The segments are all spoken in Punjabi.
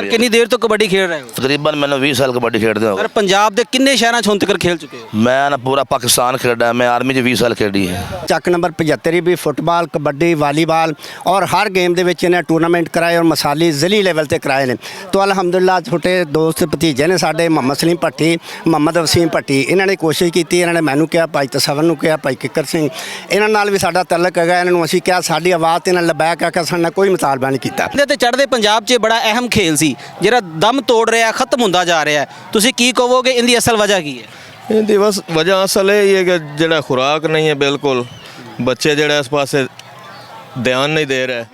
रही है। ਕਿੰਨੀ ਦੇਰ ਤੋਂ ਕਬੱਡੀ ਖੇਡ ਰਹੇ ਹੋ? तकरीबन मैंने 20 साल कबड्डी खेलते हो। ਸਰ ਪੰਜਾਬ ਦੇ ਕਿੰਨੇ ਸ਼ਹਿਰਾਂ 'ਚ ਹੁਣ ਤੱਕ ਖੇਡ ਚੁੱਕੇ ਹੋ? मैं ना पूरा पाकिस्तान खेला, मैं आर्मी 'ਚ 20 साल खेडी है। ਚੱਕ ਨੰਬਰ 75 ਵੀ ਫੁੱਟਬਾਲ ਕਬੱਡੀ ਵਾਲੀਬਾਲ ਔਰ ਹਰ ਗੇਮ ਦੇ ਵਿੱਚ ਇਹਨੇ ਟੂਰਨਾਮੈਂਟ ਕਰਾਏ ਔਰ ਮਸਾਲੀ ਜ਼ਿਲ੍ਹੀ ਲੈਵਲ ਤੇ ਕਰਾਏ ਨੇ। ਤੋ ਅਲਹਮਦੁਲਿਲਾ ਛੋਟੇ ਦੋਸਤ ਭਤੀਜੇ ਨੇ ਸਾਡੇ ਮੁਹੰਮਦ ਸਲੀਮ ਭੱਟੀ, ਮੁਹੰਮਦ ਵਸੀਮ ਭੱਟੀ, ਇਹਨਾਂ ਨੇ ਕੋਸ਼ਿਸ਼ ਕੀਤੀ। ਇਹਨਾਂ ਨੇ ਮੈਨੂੰ ਕਿਹਾ, ਭਾਈ ਤਸਵਰ ਨੂੰ ਕਿਹਾ, ਭਾਈ ਕਿੱਕਰ ਸਿੰਘ, ਇਹਨਾਂ ਨਾਲ ਵੀ ਸਾਡਾ ਤਲਕ ਹੈਗਾ। ਇਹਨਾਂ ਨੂੰ ਅਸੀਂ ਕਿਹਾ, ਸਾਡੀ ਆਵਾਜ਼ ਤੇ ਇਹਨਾਂ ਲਬੈਕ ਆਖਿਆ, ਸਾਡੇ ਨਾਲ ਕੋਈ ਮੁਤਾਲਬਾ ਨਹੀਂ ਕੀਤਾ। ਇਹਦੇ ਤੇ ਚੜ੍ਹਦੇ ਪੰਜਾਬ 'ਚ ਬੜਾ ਅਹਿਮ ਖੇਲ ਸੀ ਜਿਹੜਾ ਦਮ ਤੋੜ ਰਿਹਾ, ਖਤਮ ਹੁੰਦਾ ਜਾ ਰਿਹਾ ਹੈ। ਤੁਸੀਂ ਕੀ ਕਹੋਗੇ, ਇਹਦੀ ਅਸਲ ਵਜ੍ਹਾ ਕੀ ਹੈ? ਇਹਦੀ ਬਸ ਵਜ੍ਹਾ ਅਸਲ ਇਹ ਹੈ ਕਿ ਜਿਹੜਾ ਖੁਰਾਕ ਨਹੀਂ ਹੈ, ਬਿਲਕੁਲ ਬੱਚੇ ਜਿਹੜੇ ਇਸ ਪਾਸੇ ਧਿਆਨ ਨਹੀਂ ਦੇ ਰਹੇ।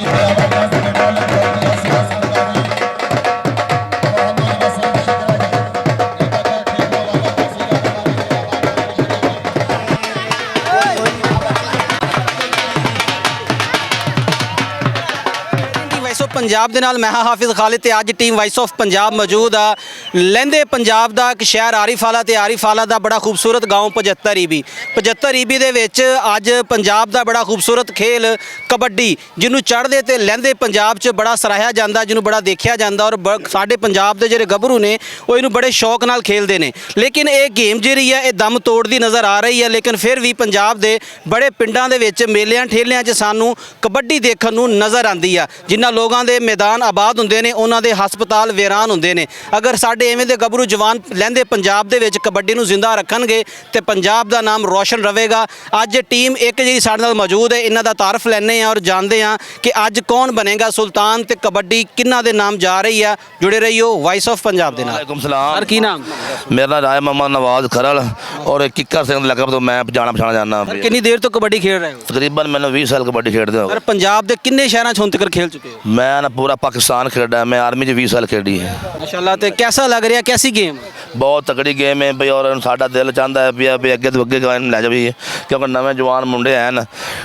ਵਾਇਸ ਆਫ ਪੰਜਾਬ ਦੇ ਨਾਲ ਮੈਂ ਹਾਂ ਹਾਫਿਜ਼ ਖਾਲਿਦ ਤੇ ਅੱਜ ਟੀਮ ਵਾਇਸ ਆਫ ਪੰਜਾਬ ਮੌਜੂਦ ਆ ਲਹਿੰਦੇ ਪੰਜਾਬ ਦਾ ਇੱਕ ਸ਼ਹਿਰ ਆਰਿਫਾਲਾ ਤੇ ਆਰਿਫਾਲਾ ਦਾ ਬੜਾ ਖੂਬਸੂਰਤ ਗਾঁव 75 ਈਬੀ। 75 ਈਬੀ ਦੇ ਵਿੱਚ ਅੱਜ ਪੰਜਾਬ ਦਾ ਬੜਾ ਖੂਬਸੂਰਤ ਖੇਲ ਕਬੱਡੀ, ਜਿਹਨੂੰ ਚੜ੍ਹਦੇ ਤੇ ਲਹਿੰਦੇ ਪੰਜਾਬ 'ਚ ਬੜਾ ਸਰਾਹਿਆ ਜਾਂਦਾ, ਜਿਹਨੂੰ ਬੜਾ ਦੇਖਿਆ ਜਾਂਦਾ ਔਰ ਸਾਡੇ ਪੰਜਾਬ ਦੇ ਜਿਹੜੇ ਗੱਭਰੂ ਨੇ ਉਹ ਇਹਨੂੰ ਬੜੇ ਸ਼ੌਕ ਨਾਲ ਖੇਲਦੇ ਨੇ। ਲੇਕਿਨ ਇਹ ਗੇਮ ਜਿਹੜੀ ਹੈ ਇਹ ਦਮ ਤੋੜਦੀ ਨਜ਼ਰ ਆ ਰਹੀ ਹੈ। ਲੇਕਿਨ ਫਿਰ ਵੀ ਪੰਜਾਬ ਦੇ ਬੜੇ ਪਿੰਡਾਂ ਦੇ ਵਿੱਚ ਮੇਲਿਆਂ ਠੇਲਿਆਂ 'ਚ ਸਾਨੂੰ ਕਬੱਡੀ ਦੇਖਣ ਨੂੰ ਨਜ਼ਰ ਆਉਂਦੀ ਆ। ਜਿਨ੍ਹਾਂ ਲੋਕਾਂ ਦੇ ਮੈਦਾਨ ਆਬਾਦ ਹੁੰਦੇ ਨੇ ਉਹਨਾਂ ਦੇ ਹਸਪਤਾਲ ਵੀਰਾਨ ਹੁੰਦੇ ਨੇ। ਅਗਰ ਸਾਡੇ ਐਵੇਂ ਦੇ ਗੱਭਰੂ ਜਵਾਨ ਲਹਿੰਦੇ ਪੰਜਾਬ ਦੇ ਵਿੱਚ ਕਬੱਡੀ ਨੂੰ ਜ਼ਿੰਦਾ ਰੱਖਣਗੇ ਤੇ ਪੰਜਾਬ ਦਾ ਨਾਮ ਰੋਸ਼ਨ ਰਹੇਗਾ। ਅੱਜ ਟੀਮ ਇੱਕ ਜਿਹੜੀ ਸਾਡੇ ਨਾਲ ਮੌਜੂਦ ਹੈ, ਇਹਨਾਂ ਦਾ ਤਾਰਫ ਲੈਣੇ ਆ ਔਰ ਜਾਣਦੇ ਆ ਕਿ ਅੱਜ ਕੌਣ ਬਣੇਗਾ ਸੁਲਤਾਨ ਤੇ ਕਬੱਡੀ ਕਿਹਨਾਂ ਦੇ ਨਾਮ ਜਾ ਰਹੀ ਆ। ਜੁੜੇ ਰਹੀਓ ਵਾਇਸ ਆਫ ਪੰਜਾਬ ਦੇ ਨਾਲ। वालेकुम सलाम। ਸਰ ਕੀ ਨਾਮ? मेरा नाम राय मोहम्मद नवाज खरल और किक्कर सिंह लकब तो मैं जाना पछाना जाना। ਸਰ ਕਿੰਨੀ ਦੇਰ ਤੋਂ ਕਬੱਡੀ ਖੇਡ ਰਹੇ ਹੋ? तकरीबन मैंने 20 साल कबड्डी खेलते हो। ਸਰ ਪੰਜਾਬ ਦੇ ਕਿੰਨੇ ਸ਼ਹਿਰਾਂ 'ਚ ਹੁਣ ਤੱਕ ਖੇਲ ਚੁੱਕੇ ਹੋ? मैं ना पूरा पाकिस्तान खेला, मैं आर्मी 'ਚ 20 साल खेडी है। ਮਾਸ਼ਾਅੱਲਾ। ਤੇ ਕਿਹਦਾ ਲੱਗ ਰਿਹਾ, ਕੈਸੀ ਗੇਮ? ਬਹੁਤ ਤਕੜੀ ਗੇਮ ਹੈ ਬਈ ਔਰ ਸਾਡਾ ਦਿਲ ਚਾਹੁੰਦਾ ਹੈ ਵੀ ਅੱਗੇ ਤੋਂ ਅੱਗੇ ਲੈ ਜਾਵੇ, ਕਿਉਂਕਿ ਨਵੇਂ ਜਵਾਨ ਮੁੰਡੇ ਹਨ।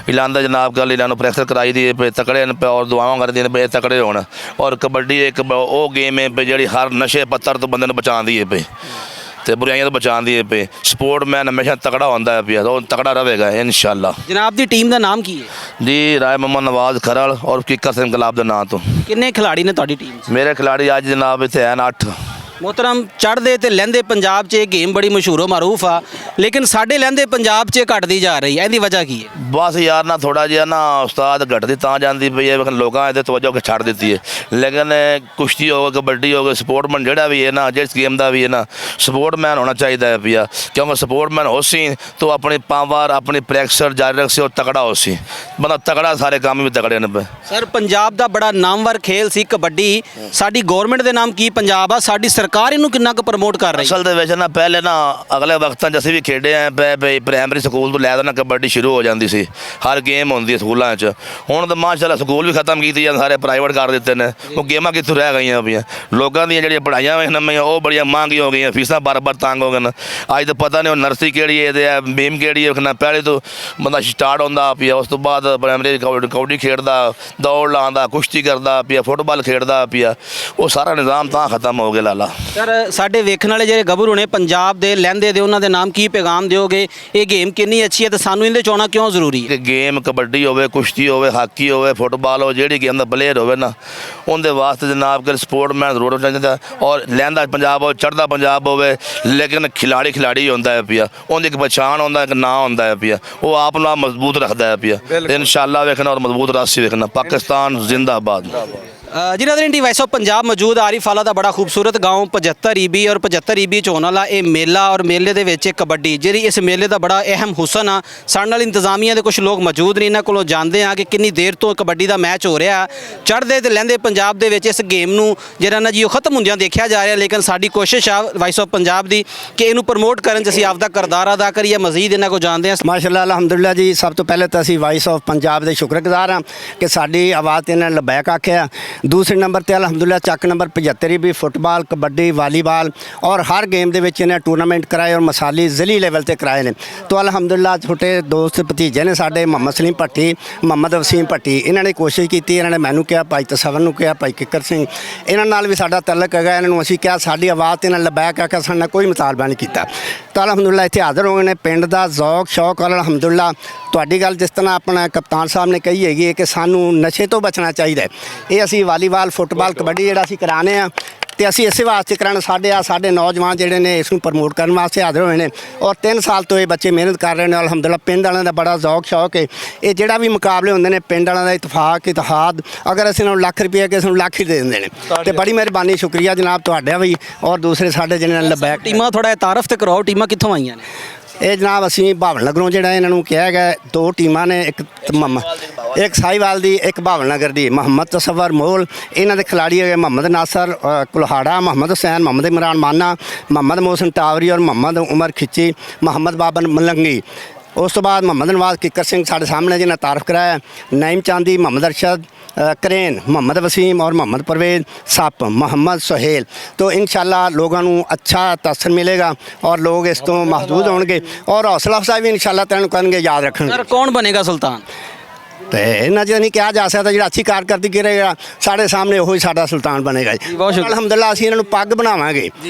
ਇਹਨਾਂ ਦਾ ਜਨਾਬ ਗੱਲ ਇਹਨਾਂ ਨੂੰ ਪ੍ਰੈਕਟਿਸ ਕਰਾਈ ਦੀ ਹੈ ਤਕੜੇ ਨੇ ਔਰ ਦੁਆਵਾਂ ਕਰਦੀਆਂ ਨੇ ਵੀ ਤਕੜੇ ਹੋਣ। ਔਰ ਕਬੱਡੀ ਇੱਕ ਉਹ ਗੇਮ ਹੈ ਵੀ ਜਿਹੜੀ ਹਰ ਨਸ਼ੇ ਪੱਤਰ ਤੋਂ ਬੰਦੇ ਨੂੰ ਬਚਾਉਂਦੀ ਹੈ ਪਈ ਤੇ ਬੁਰਾਈਆਂ ਤੋਂ ਬਚਾਉਂਦੀ ਹੈ ਪਈ। ਸਪੋਰਟਮੈਨ ਹਮੇਸ਼ਾ ਤਕੜਾ ਹੁੰਦਾ ਹੈ ਪਿਆ, ਉਹ ਤਕੜਾ ਰਹੇਗਾ ਇਨਸ਼ਾਅੱਲਾ। ਜਨਾਬ ਦੀ ਟੀਮ ਦਾ ਨਾਮ ਕੀ ਹੈ? ਜੀ ਰਾਏ ਮੁਹੰਮਦ ਨਵਾਜ਼ ਖਰਲ ਔਰ ਕਿੱਕਰ ਸਿੰਘ ਗੁਲਾਬ ਦੇ ਨਾਂ ਤੋਂ। ਕਿੰਨੇ ਖਿਲਾੜੀ ਨੇ ਤੁਹਾਡੀ ਟੀਮ 'ਚ? ਮੇਰੇ ਖਿਲਾੜੀ ਅੱਜ ਜਨਾਬ ਇੱਥੇ ਹਨ 8। मोहतरम चढ़ते तो लहंदे पंजाब च गेम बड़ी मशहूर मारूफ आ, लेकिन साढ़े लहंदे पंजाब च घटती जा रही है, इसकी वजह की है? बस यार ना थोड़ा जिहा ना उस्ताद घटती तां जाती पई है, लोगों ने तवज्जो के छड़ दी है। लेकिन कुश्ती हो गई, कबड्डी हो गई, सपोर्टमैन जोड़ा भी है ना, जिस गेम का भी है ना सपोर्टमैन होना चाहिए है पिया। क्योंकि सपोर्टमैन हो सी तो अपनी पावर अपनी प्रैक्टिस जारी रख सी और तगड़ा हो सी, बंदा तगड़ा सारे काम भी तगड़े ने। सर पंजाब का बड़ा नामवर खेल सी कबड्डी, साडी गौरमेंट के नाम की पंजाब आ, साडी सरकार इनू कितना क प्रमोट कर रही है? असल दे विच ना पहले ना अगले वक्तां 'ਚ ਅਸੀਂ ਵੀ ਖੇਡੇ ਆਂ ਪ੍ਰਾਇਮਰੀ ਸਕੂਲ ਤੋਂ ਲੈ ਕੇ ਨਾ ਕਬੱਡੀ ਸ਼ੁਰੂ ਹੋ ਜਾਂਦੀ ਸੀ, ਹਰ ਗੇਮ ਹੁੰਦੀ ਹੈ ਸਕੂਲਾਂ 'ਚ। ਹੁਣ ਤਾਂ ਮਾਸ਼ਾਅੱਲਾ ਸਕੂਲ ਵੀ ਖਤਮ ਕੀਤੀ ਜਾਂਦੇ, ਸਾਰੇ ਪ੍ਰਾਈਵੇਟ ਕਰ ਦਿੱਤੇ ਨੇ। ਉਹ ਗੇਮਾਂ ਕਿੱਥੋਂ ਰਹਿ ਗਈਆਂ ਪਈਆਂ? ਲੋਕਾਂ ਦੀਆਂ ਜਿਹੜੀਆਂ ਪੜ੍ਹਾਈਆਂ ਵੇ ਨਵੀਆਂ ਉਹ ਬੜੀਆਂ ਮਹਿੰਗੀਆਂ ਹੋ ਗਈਆਂ, ਫੀਸਾਂ ਬਾਰ-ਬਾਰ ਤੰਗ ਹੋ ਗਈਆਂ। ਅੱਜ ਤਾਂ ਪਤਾ ਨਹੀਂ ਉਹ ਨਰਸਰੀ ਕਿਹੜੀ ਹੈ ਤੇ ਬੀਮ ਕਿਹੜੀ ਹੈ। ਨਾ ਪਹਿਲੇ ਤੋਂ ਬੰਦਾ ਸਟਾਰਟ ਹੁੰਦਾ ਪਿਆ, ਉਸ ਤੋਂ ਬਾਅਦ ਪ੍ਰਾਇਮਰੀ ਕਬੱਡੀ ਖੇਡਦਾ, ਦੌੜ ਲਾਉਂਦਾ, ਕੁਸ਼ਤੀ ਕਰਦਾ ਪਿਆ, ਫੁੱਟਬਾਲ ਖੇਡਦਾ ਪਿਆ। ਉਹ ਸਾਰਾ ਨਿਜ਼ਾਮ ਤਾਂ ਖਤਮ ਹੋ ਗਿਆ ਲਾਲਾ। सर साढ़े वेखण वाले ਜਿਹੜੇ ਗੱਭਰੂ ਨੇ ਪੰਜਾਬ ਦੇ ਲਹਿੰਦੇ ਦੇ ਉਹਨਾਂ ਦੇ ਨਾਮ ਕੀ ਪੈਗਾਮ ਦਿਓਗੇ? ਇਹ ਗੇਮ ਕਿੰਨੀ ਅੱਛੀ ਹੈ ਤੇ ਸਾਨੂੰ ਇਹਦੇ ਚ ਆਉਣਾ ਕਿਉਂ ਜ਼ਰੂਰੀ ਹੈ? ਕਿ ਗੇਮ ਕਬੱਡੀ ਹੋਵੇ, ਕੁਸ਼ਤੀ ਹੋਵੇ, ਹਾਕੀ ਹੋਵੇ, ਫੁੱਟਬਾਲ ਹੋਵੇ, ਜਿਹੜੀ ਗੇਮ ਦਾ ਪਲੇਅਰ ਹੋਵੇ ਨਾ ਉਹਦੇ ਵਾਸਤੇ ਜਨਾਬ ਕਿ ਸਪੋਰਟਮੈਨ ਜ਼ਰੂਰ ਹੋਣਾ ਚਾਹੀਦਾ। ਔਰ ਲਹਿੰਦਾ ਪੰਜਾਬ ਹੋਵੇ, ਚੜ੍ਹਦਾ ਪੰਜਾਬ ਹੋਵੇ, ਲੇਕਿਨ ਖਿਲਾੜੀ ਹੁੰਦਾ ਹੈ ਪਿਆ, ਉਹਦੀ ਇੱਕ ਪਛਾਣ ਹੁੰਦਾ, ਇੱਕ ਨਾਂ ਹੁੰਦਾ ਹੈ ਪਿਆ, ਉਹ ਆਪ ਨੂੰ ਮਜ਼ਬੂਤ ਰੱਖਦਾ ਹੈ ਪਿਆ। ਇਨਸ਼ਾਅੱਲਾ ਵੇਖਣਾ ਔਰ ਮਜ਼ਬੂਤ ਰਾਸੀ ਵੇਖਣਾ। ਪਾਕਿਸਤਾਨ जिंदाबाद। जिन्हों दिन टी वाइस ऑफ पंजाब मौजूद आरिफाला का बड़ा खूबसूरत गाँव 75 ईबी और 75 ईबी च होने वाला ये मेला और मेले के विच कबड्डी जी इस मेले का बड़ा अहम हुसन आ। साडे नाल इंतजामिया के कुछ लोग मौजूद ने, इन्हों को जानते हैं कि कितनी देर तो कबड्डी का मैच हो रहा। चढ़ते तो लहंदे पंजाब के इस गेम नूं जिहड़ा ना जी वो खत्म होंदियां देखा जा रहा, लेकिन साडी कोशिश आ वाइस ऑफ पंजाब की कि इनू प्रमोट करन च असीं आपदा किरदार अदा करिए। मजीद इन्हों को जानते हैं। माशाअल्लाह अलहमदुलिल्लाह जी, सब तो पहले तो असीं वाइस ऑफ पंजाब के शुक्रगुजार हाँ कि साडी आवाज़ इन्होंने लबैक आख्या। दूसरे नंबर पर अलहमदुलिल्लाह ਚੱਕ नंबर 75 भी फुटबाल कबड्डी वालीबाल और हर गेम ਦੇ ਵਿੱਚ ਇਹਨੇ ਟੂਰਨਾਮੈਂਟ ਕਰਾਏ ਔਰ ਮਸਾਲੀ ਜ਼ਿਲ੍ਹੀ ਲੈਵਲ ਤੇ ਕਰਾਏ ਨੇ। ਤੋ ਅਲਹਮਦੁਲਿल्लाह ਛੋਟੇ ਦੋਸਤ ਭਤੀਜੇ ਨੇ ਸਾਡੇ ਮੁਹੰਮਦ ਸਲੀਮ ਭੱਟੀ, ਮੁਹੰਮਦ ਵਸੀਮ ਭੱਟੀ, ਇਹਨਾਂ ਨੇ ਕੋਸ਼ਿਸ਼ ਕੀਤੀ। ਇਹਨਾਂ ਨੇ ਮੈਨੂੰ ਕਿਹਾ, ਭਾਈ ਤਸਵਰ ਨੂੰ ਕਿਹਾ, ਭਾਈ ਕਿੱਕਰ ਸਿੰਘ, ਇਹਨਾਂ ਨਾਲ ਵੀ ਸਾਡਾ ਤਲਕ ਹੈਗਾ। ਇਹਨਾਂ ਨੂੰ ਅਸੀਂ ਕਿਹਾ, ਸਾਡੀ ਆਵਾਜ਼ ਤੇ ਇਹਨਾਂ ਲਬੈਕ ਆਖਿਆ, ਸਾਡੇ ਨਾਲ ਕੋਈ ਮੁਤਾਲਬਾ ਨਹੀਂ ਕੀਤਾ। ਤਾਂ ਅਲਹਮਦੁਲਿल्लाह ਇੱਥੇ ਹਾਜ਼ਰ ਹੋ ਗਏ ਨੇ। ਪਿੰਡ ਦਾ ਜ਼ੌਕ ਸ਼ੌਕ ਔਰ ਅਲਹਮਦੁਲਿल्लाह ਤੁਹਾਡੀ ਗੱਲ ਜਿਸ ਤਰ੍ਹਾਂ ਆਪਣਾ ਕਪਤਾਨ ਸਾਹਿਬ ਨੇ ਕਹੀ ਹੈਗੀ ਹੈ ਕਿ ਸਾਨੂੰ ਨਸ਼ੇ ਤੋਂ ਬਚਣਾ ਚਾਹੀਦਾ ਹੈ। ਇਹ ਅਸੀਂ ਵਾਲੀਬਾਲ ਫੁੱਟਬਾਲ ਕਬੱਡੀ ਜਿਹੜਾ ਅਸੀਂ ਕਰਾਉਂਦੇ ਹਾਂ ਤੇ ਅਸੀਂ ਇਸੇ ਵਾਸਤੇ ਕਰਾਂਗੇ। ਸਾਡੇ ਨੌਜਵਾਨ ਜਿਹੜੇ ਨੇ ਇਸ ਨੂੰ ਪ੍ਰਮੋਟ ਕਰਨ ਵਾਸਤੇ ਹਾਜ਼ਰ ਹੋਏ ਨੇ ਔਰ 3 ਸਾਲ ਤੋਂ ਇਹ ਬੱਚੇ ਮਿਹਨਤ ਕਰ ਰਹੇ ਨੇ। ਅਲਹਮਦੁਲਿਲਾ ਪਿੰਡ ਵਾਲਿਆਂ ਦਾ ਬੜਾ ਜ਼ੌਕ ਸ਼ੌਕ ਹੈ। ਇਹ ਜਿਹੜਾ ਵੀ ਮੁਕਾਬਲੇ ਹੁੰਦੇ ਨੇ ਪਿੰਡ ਵਾਲਿਆਂ ਦਾ ਇਤਿਹਾਦ ਅਗਰ ਅਸੀਂ ਇਹਨਾਂ ਨੂੰ ਲੱਖ ਰੁਪਏ ਕਿਸੇ ਨੂੰ ਲੱਖ ਹੀ ਦੇ ਦਿੰਦੇ ਨੇ। ਤੇ ਬੜੀ ਮਿਹਰਬਾਨੀ, ਸ਼ੁਕਰੀਆ ਜਨਾਬ ਤੁਹਾਡਾ ਵੀ ਔਰ ਦੂਸਰੇ ਸਾਡੇ ਜਿਹਨਾਂ ਨੇ ਲਬੈਕ ਟੀਮਾਂ ਥੋੜਾ ਤਾਰਫ ਤੇ ਕਰਾਓ, ਟੀਮਾਂ ਕਿੱਥੋਂ ਆਈਆਂ ਨੇ? ਇਹ ਜਨਾਬ ਅਸੀਂ ਭਾਵਲ ਨਗਰੋਂ ਜਿਹੜਾ ਇਹਨਾਂ ਨੂੰ ਕਿਹਾ ਗਿਆ 2 ਟੀਮਾਂ ਨੇ, ਇੱਕ ਸਾਹੀਵਾਲ ਦੀ ਇੱਕ ਭਾਵਲ ਨਗਰ ਦੀ। ਮੁਹੰਮਦ ਤਸਵਰ ਮੋਲ ਇਹਨਾਂ ਦੇ ਖਿਲਾੜੀ ਹੈਗੇ ਮੁਹੰਮਦ ਨਾਸਰ ਕੁਲਹਾੜਾ, ਮੁਹੰਮਦ ਹੁਸੈਨ, ਮੁਹੰਮਦ ਇਮਰਾਨ ਮਾਨਾ, ਮੁਹੰਮਦ ਮੋਹਸਨ ਟਾਵਰੀ ਔਰ ਮੁਹੰਮਦ ਉਮਰ ਖਿੱਚੀ, ਮੁਹੰਮਦ ਬਾਬਨ ਮਲੰਗੀ। ਉਸ ਤੋਂ ਬਾਅਦ ਮੁਹੰਮਦ ਨਵਾਜ਼ ਕਿੱਕਰ ਸਿੰਘ ਸਾਡੇ ਸਾਹਮਣੇ ਜਿਹਨਾਂ ਤਾਰਫ ਕਰਾਇਆ, ਨਈਮ ਚਾਂਦੀ, ਮੁਹੰਮਦ अरशद करेन, मोहम्मद वसीम और मोहम्मद परवेज़ सप, मोहम्मद सुहेल। तो इंशाल्लाह लोगों को अच्छा तासर मिलेगा और लोग इस तो महदूद होंगे और हौसला अफजाई भी इंशाल्लाह तैनूं करेंगे, याद रखेंगे। सर कौन बनेगा सुल्तान? तो इन्ना जो नहीं कहा जा सकता, जो अच्छी कारकर्दगी करेगा साढ़े सामने वही साडा सुल्तान बनेगा जी। बहुत शुक्रिया। अलहमदुलिल्लाह ਅਸੀਂ ਇਹਨਾਂ ਨੂੰ ਪੱਗ ਬਣਾਵਾਂਗੇ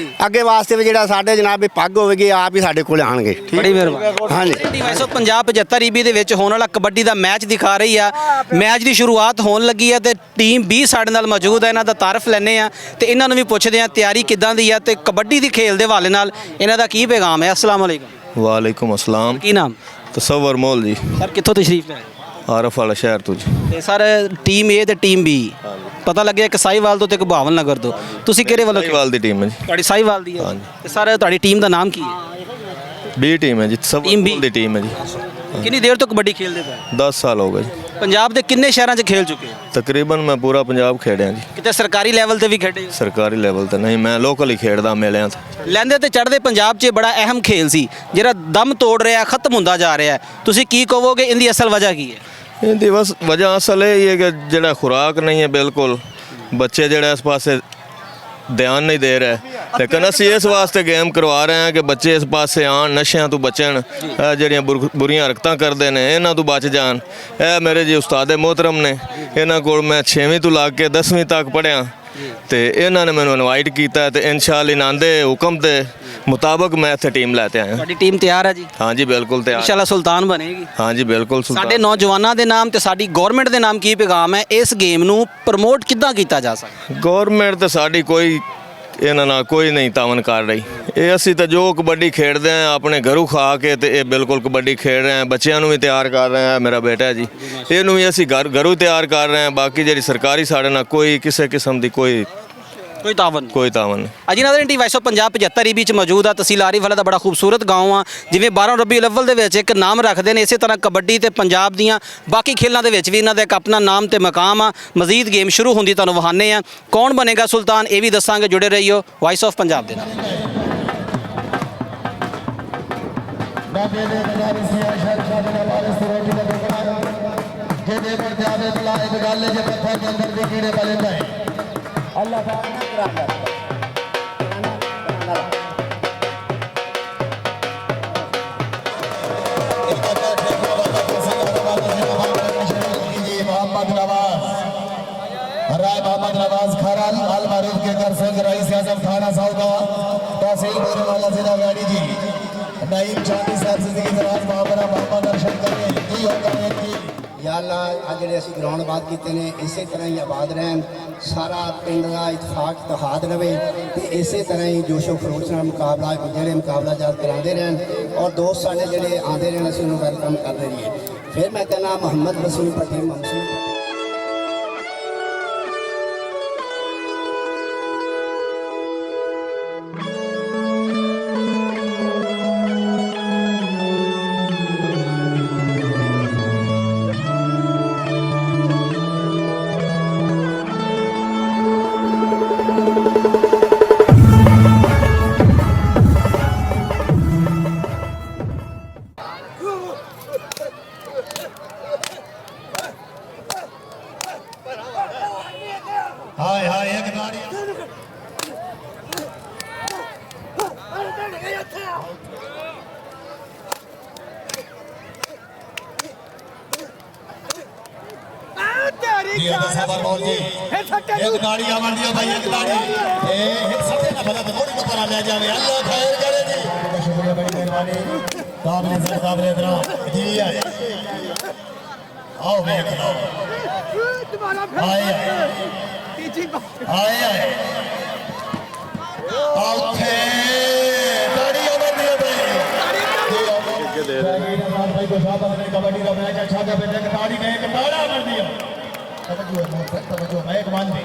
ਅੱਗੇ ਵਾਸਤੇ ਵੀ ਜਿਹੜਾ ਸਾਡੇ ਜਨਾਬ ਇਹ ਪੱਗ ਹੋਵੇਗੀ ਆਪ ਹੀ ਸਾਡੇ ਕੋਲ ਆਣਗੇ। ਬੜੀ ਮਿਹਰਬਾਨੀ। ਹਾਂਜੀ team vice of Punjab 75 Eby ਦੇ ਵਿੱਚ ਹੋਣ ਵਾਲਾ ਕਬੱਡੀ ਦਾ ਮੈਚ ਦਿਖਾ ਰਹੀ ਆ। ਮੈਚ ਦੀ ਸ਼ੁਰੂਆਤ ਹੋਣ ਲੱਗੀ ਹੈ ਤੇ ਟੀਮ 20 ਸਾਡੇ ਨਾਲ ਮੌਜੂਦ ਹੈ। ਇਹਨਾਂ ਦਾ ਤਾਰਫ ਲੈਣੇ ਆ ਤੇ ਇਹਨਾਂ ਨੂੰ ਵੀ ਪੁੱਛਦੇ ਆ ਤਿਆਰੀ ਕਿੱਦਾਂ ਦੀ ਆ ਤੇ ਕਬੱਡੀ ਦੀ ਖੇਲ ਦੇ ਹਵਾਲੇ ਨਾਲ ਇਹਨਾਂ ਦਾ ਕੀ ਪੈਗਾਮ ਹੈ। अस्सलाम वालेकुम। वालेकुम अस्सलाम। ਕੀ ਨਾਮ? तसव्वुर मोल जी, ਸਰ ਕਿੱਥੋਂ ਤਸ਼ਰੀਫ ਲੈ? आरफ वाला शहर तुझ। ਤੇ ਸਰ ਟੀਮ ਏ ਤੇ ਟੀਮ ਬੀ ਪਤਾ ਲੱਗਿਆ ਇੱਕ ਸਾਹੀਵਾਲ ਤੋਂ ਤੇ ਇੱਕ ਭਾਵਲ ਨਗਰ ਤੋਂ, ਤੁਸੀਂ ਕਿਹੜੇ ਵੱਲੋਂ? साहिवाल दी टीम है जी। ਤੁਹਾਡੀ ਸਾਹੀਵਾਲ ਦੀ ਹੈ ਹਾਂਜੀ। ਤੇ ਸਰ ਤੁਹਾਡੀ ਟੀਮ ਦਾ ਨਾਮ ਕੀ ਹੈ? बी टीम है जी, तसव्वुर Team B। मोल दी टीम है जी। ਕਿੰਨੀ ਦੇਰ ਤੋਂ ਕਬੱਡੀ ਖੇਡਦੇ ਪਏ? 10 साल हो गए जी। ਪੰਜਾਬ ਦੇ ਕਿੰਨੇ ਸ਼ਹਿਰਾਂ 'ਚ ਖੇਲ ਚੁੱਕੇ ਹੋ? तकरीबन मैं पूरा पंजाब खेड़िया जी। ਕਿਤੇ ਸਰਕਾਰੀ ਲੈਵਲ ਤੇ ਵੀ ਖੇਡੇ ਹੋ? सरकारी लेवल ते नहीं, मैं लोकल ही खेड़दा मेलियां ते। ਲੈਂਦੇ ਤੇ ਚੜ੍ਹਦੇ ਪੰਜਾਬ 'ਚ ਬੜਾ ਅਹਿਮ ਖੇਲ ਸੀ ਜਿਹੜਾ ਦਮ ਤੋੜ ਰਿਹਾ, ਖਤਮ ਹੁੰਦਾ ਜਾ ਰਿਹਾ ਹੈ। ਤੁਸੀਂ ਕੀ ਕਹੋਗੇ ਇਹਦੀ ਅਸਲ ਵਜ੍ਹਾ ਕੀ ਹੈ? ਇਹਦੀ ਬਸ ਵਜ੍ਹਾ ਅਸਲ ਇਹ ਹੈ ਕਿ ਜਿਹੜਾ ਖੁਰਾਕ ਨਹੀਂ ਹੈ ਬਿਲਕੁਲ, ਬੱਚੇ ਜਿਹੜਾ ਇਸ ਪਾਸੇ ਧਿਆਨ ਨਹੀਂ ਦੇ ਰਹੇ। ਲੇਕਿਨ ਅਸੀਂ ਇਸ ਵਾਸਤੇ ਗੇਮ ਕਰਵਾ ਰਹੇ ਹਾਂ ਕਿ ਬੱਚੇ ਇਸ ਪਾਸੇ ਆਉਣ, ਨਸ਼ਿਆਂ ਤੋਂ ਬਚਣ, ਇਹ ਜਿਹੜੀਆਂ ਬੁਰੀਆਂ ਹਰਕਤਾਂ ਕਰਦੇ ਨੇ ਇਹਨਾਂ ਤੋਂ ਬਚ ਜਾਣ। ਇਹ ਮੇਰੇ ਜੀ ਉਸਤਾਦ ਮੁਹਤਰਮ ਨੇ, ਇਹਨਾਂ ਕੋਲ ਮੈਂ 6ਵੀਂ ਤੋਂ ਲਾ ਕੇ 10ਵੀਂ ਤੱਕ ਪੜ੍ਹਿਆ ਤੇ ਇਹਨਾਂ ਨੇ ਮੈਨੂੰ ਇਨਵਾਈਟ ਕੀਤਾ ਤੇ ਇਨਸ਼ਾਅੱਲਾ ਇਹਨਾਂ ਦੇ ਹੁਕਮ ਦੇ ਮੁਤਾਬਕ ਮੈਂ ਇੱਥੇ ਟੀਮ ਲੈ ਕੇ ਆਇਆ। ਤੁਹਾਡੀ ਟੀਮ ਤਿਆਰ ਹੈ ਜੀ? ਹਾਂਜੀ ਬਿਲਕੁਲ ਤਿਆਰ। ਇਨਸ਼ਾਅੱਲਾ ਸੁਲਤਾਨ ਬਣੇਗੀ। ਹਾਂਜੀ ਬਿਲकुल ਸਾਡੇ ਸੁਲਤਾਨ। ਨੌਜਵਾਨਾਂ ਦੇ ਨਾਮ ਤੇ ਸਾਡੀ ਗਵਰਨਮੈਂਟ ਦੇ ਨਾਮ ਕੀ ਪੈਗਾਮ ਹੈ? ਇਸ ਗੇਮ ਨੂੰ ਪ੍ਰਮੋਟ ਕਿੱਦਾਂ ਕੀਤਾ ਜਾ ਸਕਦਾ? ਗੌਰਮੈਂਟ ਤੇ ਸਾਡੀ ਕੋਈ ਇਹਨਾਂ ਨਾਲ ਕੋਈ ਨਹੀਂ ਤਾਵਨ ਕਰ ਰਹੀ। ਇਹ ਅਸੀਂ ਤਾਂ ਜੋ ਕਬੱਡੀ ਖੇਡਦੇ ਆਂ ਆਪਣੇ ਘਰੋਂ ਖਾ ਕੇ ਤੇ ਇਹ ਬਿਲਕੁਲ ਕਬੱਡੀ ਖੇਡ ਰਹੇ ਆਂ, ਬੱਚਿਆਂ ਨੂੰ ਵੀ ਤਿਆਰ ਕਰ ਰਹੇ ਆਂ। ਮੇਰਾ ਬੇਟਾ ਜੀ ਇਹਨੂੰ ਵੀ ਅਸੀਂ ਘਰੋਂ ਤਿਆਰ ਕਰ ਰਹੇ ਆਂ। ਬਾਕੀ ਜਿਹੜੀ ਸਰਕਾਰੀ ਸਾਡੇ ਨਾਲ ਕੋਈ ਕਿਸੇ ਕਿਸਮ ਦੀ ਕੋਈ ਤਾਵਨ ਤਾਵਨ ਨਹੀਂ। ਅਜੀ ਨਾਜ਼ਰੀਨ ਟੀ ਵਾਈਸ ਆਫ ਪੰਜਾਬ 75 ਈਬੀ ਚ ਮੌਜੂਦ ਆ। ਤਹਿਸੀਲ ਆਰਿਫ ਵਾਲਾ ਦਾ ਬੜਾ ਖੂਬਸੂਰਤ ਗਾਉਂ ਆ। ਜਿਵੇਂ 12 ਰਬੀਉਲ ਅੱਵਲ ਦੇ ਵਿੱਚ ਇੱਕ ਨਾਮ ਰੱਖਦੇ ਨੇ, ਇਸੇ ਤਰ੍ਹਾਂ ਕਬੱਡੀ ਤੇ ਪੰਜਾਬ ਦੀਆਂ ਬਾਕੀ ਖੇਲਾਂ ਦੇ ਵਿੱਚ ਵੀ ਇਹਨਾਂ ਦਾ ਇੱਕ ਆਪਣਾ ਨਾਮ ਤੇ ਮਕਾਮ ਆ। ਮਜ਼ੀਦ ਗੇਮ ਸ਼ੁਰੂ ਹੁੰਦੀ ਤੁਹਾਨੂੰ ਵਹਾਨੇ ਆ। ਕੌਣ ਬਣੇਗਾ ਸੁਲਤਾਨ ਇਹ ਵੀ ਦੱਸਾਂਗੇ। ਜੁੜੇ ਰਹੀਓ ਵਾਇਸ ਆਫ ਪੰਜਾਬ ਦੇ ਨਾਲ। राय मोहम्मद नवाज खरल अल मारूफ के घर संग रईस आजम थाना साउदा तहसील बोरेवाला जिला गाड़ी जी नईम चांदी साहब जिंदगी दराज महाबरा मोहम्मद अरशद करें जी होगा की या अल्लाह आज ਜਿਹੜੇ ਅਸੀਂ ਗਰਾਊਂਡ ਆਬਾਦ ਕੀਤੇ ਨੇ ਇਸੇ ਤਰ੍ਹਾਂ ਹੀ ਆਬਾਦ ਰਹਿਣ, ਸਾਰਾ ਪਿੰਡ ਦਾ ਇਤਫਾਕ ਇਤਿਹਾਦ ਰਵੇ ਤੇ ਇਸੇ ਤਰ੍ਹਾਂ ਹੀ ਜੋਸ਼ੋ ਖਰੋਸ਼ ਨਾਲ ਮੁਕਾਬਲਾ ਜਿਹੜੇ ਮੁਕਾਬਲਾ ਜਾਤ ਕਰਾਉਂਦੇ ਰਹਿਣ ਔਰ ਦੋਸਤ ਸਾਡੇ ਜਿਹੜੇ ਆਉਂਦੇ ਰਹਿਣ ਅਸੀਂ ਉਹਨੂੰ ਵੈਲਕਮ ਕਰਦੇ ਰਹੀਏ। ਫਿਰ ਮੈਂ ਕਹਿੰਦਾ ਮੁਹੰਮਦ ਵਸੀਮ ਪੱਟੀ ਮਮਸੂਮ हाय हाय एक गाड़ी एक गाड़ी आवन दियो भाई, एक गाड़ी ए सटे ना भला थोड़ी को पर ले जावे। अल्लाह खैर करे जी, शुक्रिया बड़ी मेहरबानी। काबिल इज्जत काबिल एहतराम जी आए आओ वेख लो आए आए आए भाई को शाबाश ने कबड्डी का मैच अच्छा कर बेटा ताड़ी में एक ताड़ा कर दिया तवज्जो मैं एक मान दी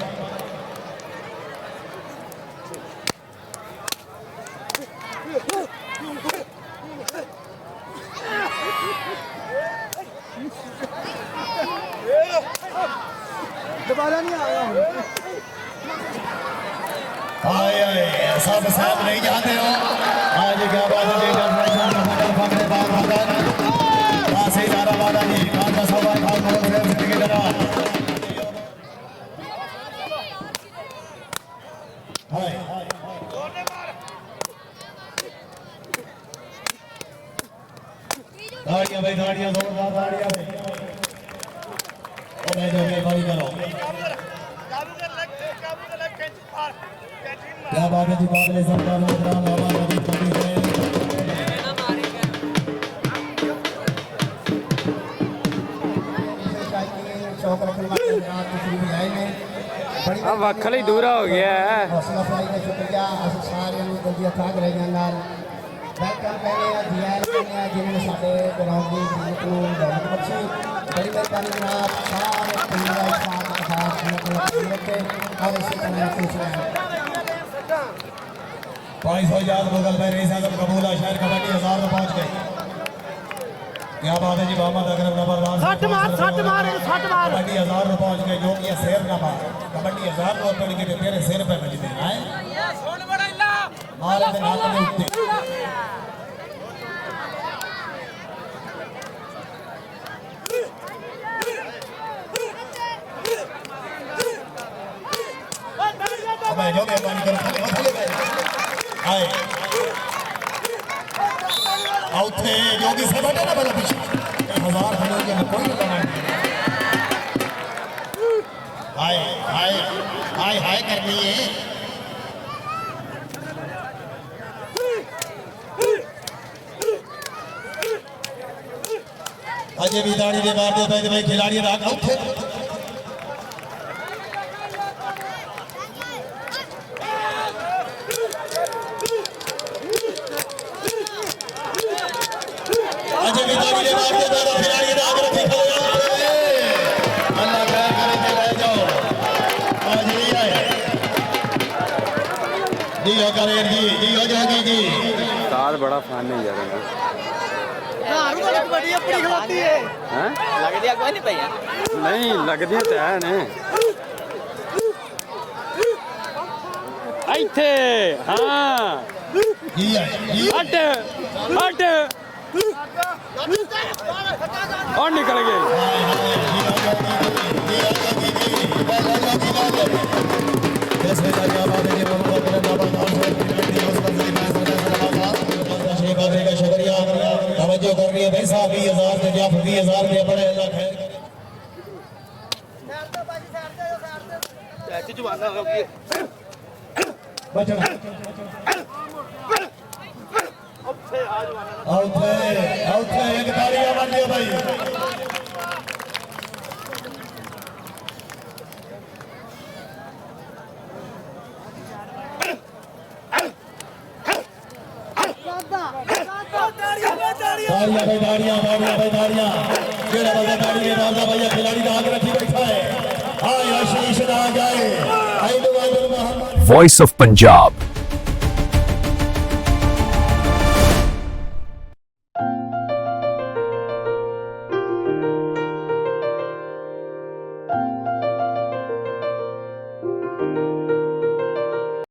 दोबारा नहीं आया हूँ आए सब साथ नहीं जाते हो आज क्या बात है इंटरनेशनल फुटबॉल पकड़े बाहर भगवान वहां से जाना वाला जी कान का सवाल खान बोल से जिंदगी लगा हाय दाड़ियां भाई दाड़ियां जोरदार दाड़ियां भाई और जो भाई बड़ी करो क्या बात है जी बादल सरकार मोहतरम आवाज अभी पड़ी है शौक रखने वाले जनाब तशरीफ लाए ने अब वक्खल ही दूरा हो गया है हौसला अफजाई का शुक्रिया ਅਸੀਂ ਸਾਰਿਆਂ ਨੂੰ ਜਲਦੀ ਅਥਾਹ ਕਰਾਈਆਂ ਨਾਲ ਵੈਲਕਮ ਕਹਿੰਦੇ ਆ ਜੀਐਲ ਕਹਿੰਦੇ ਆ ਜਿਨ੍ਹਾਂ ਨੇ ਸਾਡੇ ਗਰਾਊਂਡ ਦੀ ਕੀਮਤ ਨੂੰ ਦੌਲਤ ਬਖਸ਼ੀ ਬੜੀ ਮਿਹਰਬਾਨੀ ਜਨਾਬ ਸਾਰੇ ਪਿੰਡਾਂ ਸਾਥ ਖਾਸ ਮਤਲਬ ਰੱਖੇ और इसी तरह खुश रहें 500 याद मुगल भाई रईस आजम कबूला शहर कबड्डी 1000 में पहुंच गए क्या बात है जी मोहम्मद अकरम नंबरदार 60 मार कबड्डी 1000 में पहुंच गए जो कि ये शेर ना मार कबड्डी 1000 में पड़ के तेरे सिर पे बजते हैं सुन बड़ा इल्ला मारे के हाथ में उठते मैं जो मेहरबानी करो आए आउथे योगी से बैठे ना भला पीछे 1000 खड़े के मैं कोई नहीं हाय हाय हाय हाय करनी है अजय भी दाढ़ी दे मार दे भाई खिलाड़ी राख आउथे अजय भी दाढ़ी दे मार दे खिलाड़ी राख रखे अल्लाह खैर करे ते ले जाओ आज ही आए जी हो करे जी हो जाएगी जी साथ बड़ा फन है यार बड़ी अपनी खिलाती है हैं ਲੱਗ ਦਿਆ ਕੋਈ ਨਹੀਂ ਭਈਆ नहीं लगदियां तो है ने ਇੱਥੇ हाँ जी आए जी हट हट और निकल गए शुक्रिया तवज्जो कर रही है भाई साहब 20000 से या 20000 रुपये बड़े अल्लाह खैर बचना आउट एक तालियां बन दिया भाई दाड़ियां जेड़ा बंदा दाड़ी ने मारदा भैया खिलाड़ी का आगे रखी बैठा है हाय आशीष ना जाए आई मोहम्मद वॉइस ऑफ पंजाब